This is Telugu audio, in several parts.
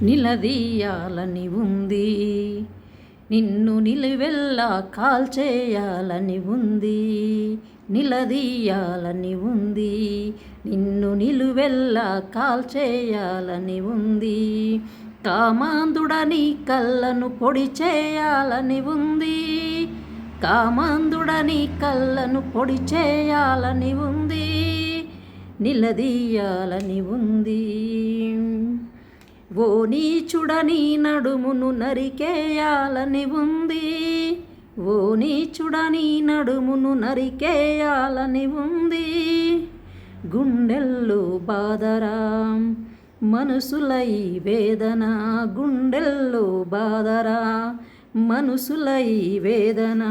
నిలదీయాలని ఉంది, నిన్ను నిలువెల్లా కాల్చేయాలని ఉంది. నిలదీయాలని ఉంది, నిన్ను నిలువెల్లా కాల్చేయాలని ఉంది. కామాంధుడని కళ్ళను పొడి చేయాలని ఉంది. కామాంధుడని కళ్ళను పొడి చేయాలని ఉంది. నిలదీయాలని ఉంది. ఓ నీచుడని నడుమును నరికేయాలని ఉంది. ఓ నీచుడని నడుమును నరికేయాలని ఉంది. గుండెల్లో బాధరా మనసులై వేదన, గుండెల్లో బాధరా మనసులై వేదన.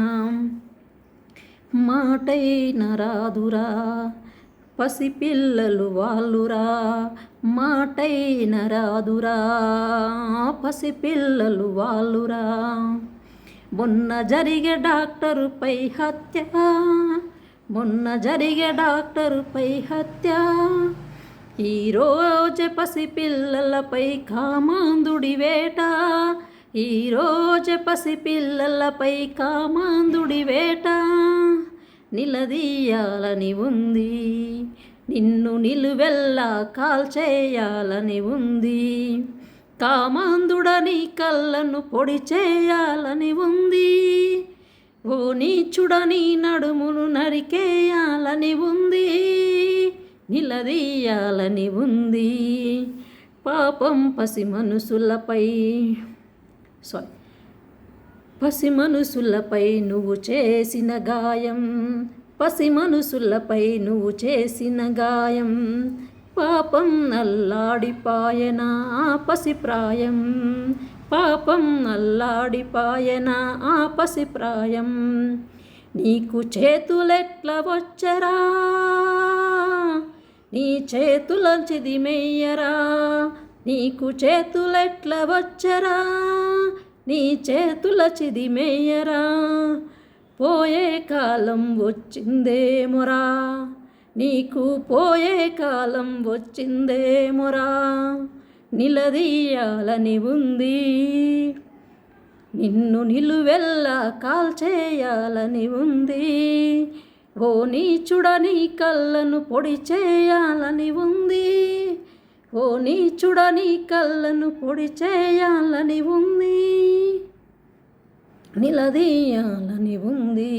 మాటైన రాదురా పసిపిల్లలు వాళ్ళురా, మాటైన రాదురా పసిపిల్లలు వాళ్ళురా. మొన్న జరిగే డాక్టరుపై హత్య, మొన్న జరిగే డాక్టరుపై హత్య. ఈరోజు పసిపిల్లలపై కామాంధుడి వేట, ఈరోజు పసిపిల్లలపై కామాంధుడి వేట. నిలదీయాలని ఉంది, నిన్ను నిలువెల్లా కాల్చేయాలని ఉంది. కామాంధుడని కళ్ళను పొడి చేయాలని ఉంది. ఓ నీచుడని నడుమును నరికేయాలని ఉంది. నిలదీయాలని ఉంది. పాపం పసి మనసులపై నువ్వు చేసిన గాయం, పసి మనసులపై నువ్వు చేసిన గాయం. పాపం అల్లాడిపాయనా పసి ప్రాయం, పాపం అల్లాడిపాయనా పసి ప్రాయం. నీకు చేతులెట్లా వచ్చరా, నీ చేతుల చిదిమెయ్యరా. నీకు చేతులెట్లా వచ్చరా, నీ చేతుల చిదిమెయ్యరా. పోయే కాలం వచ్చిందేమోరా, నీకు పోయే కాలం వచ్చిందేమోరా. నిలదీయాలని ఉంది, నిన్ను నిలువెల్లా కాల్చేయాలని ఉంది. ఓ నీచుడని కళ్ళను పొడి చేయాలని ఉంది. ఓ నీచుడని కళ్ళను పొడి చేయాలని ఉంది. నిలదీయాలని ఉంది.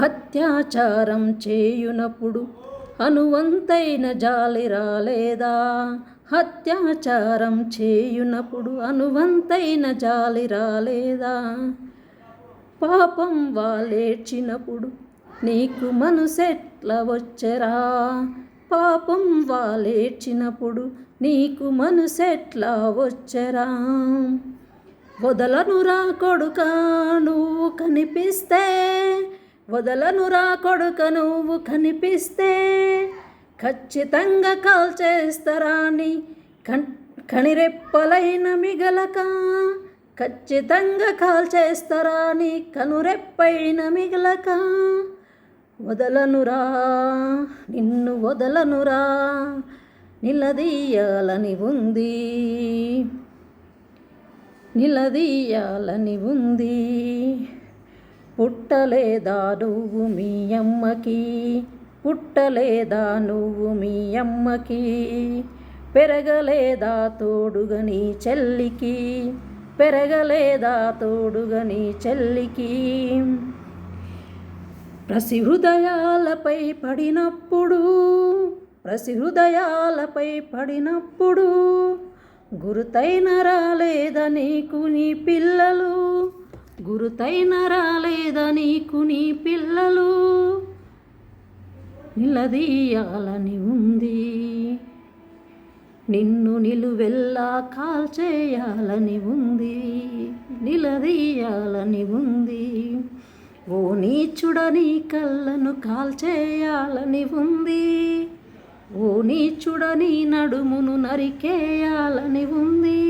అత్యాచారం చేయునప్పుడు అనువంతైన జాలి రాలేదా, అత్యాచారం చేయునప్పుడు అనువంతైన జాలి రాలేదా. పాపం వాళ్ళేడ్చినప్పుడు నీకు మనసెట్లా వచ్చరా, పాపం వాళ్ళేడ్చినప్పుడు నీకు మనసెట్లా వచ్చరా. వదలనురా కొడుకా నువ్వు కనిపిస్తే, వదలనురా కొడుక నువ్వు కనిపిస్తే. ఖచ్చితంగా కాల్చేస్తారా నీ కనిరెప్పలైన మిగలక, ఖచ్చితంగా కాల్చేస్తారా నీ కనురెప్పైన మిగలక. వదలనురా నిన్ను వదలనురా. నిలదీయాలని ఉంది, నిలదీయాలని ఉంది. పుట్టలేదా నువ్వు మీ అమ్మకి, పుట్టలేదా నువ్వు మీ అమ్మకి. పెరగలేదా తోడుగా నీ చెల్లికి, పెరగలేదా తోడుగా నీ చెల్లికి. ప్రసి హృదయాలపై పడినప్పుడు, ప్రసి హృదయాలపై పడినప్పుడు. గురుతైన రాలేదా నీకు నీ పిల్లలు, గురుతైన రాలేదా నీకు నీ పిల్లలు. నిలదీయాలని ఉంది, నిన్ను నిలువెల్లా కాల్చేయాలని ఉంది. నిలదీయాలని ఉంది. ఓ నీచుడని కళ్ళను కాల్చేయాలని ఉంది. ఓ నీచుడని నడుమును నరికేయాలని ఉంది.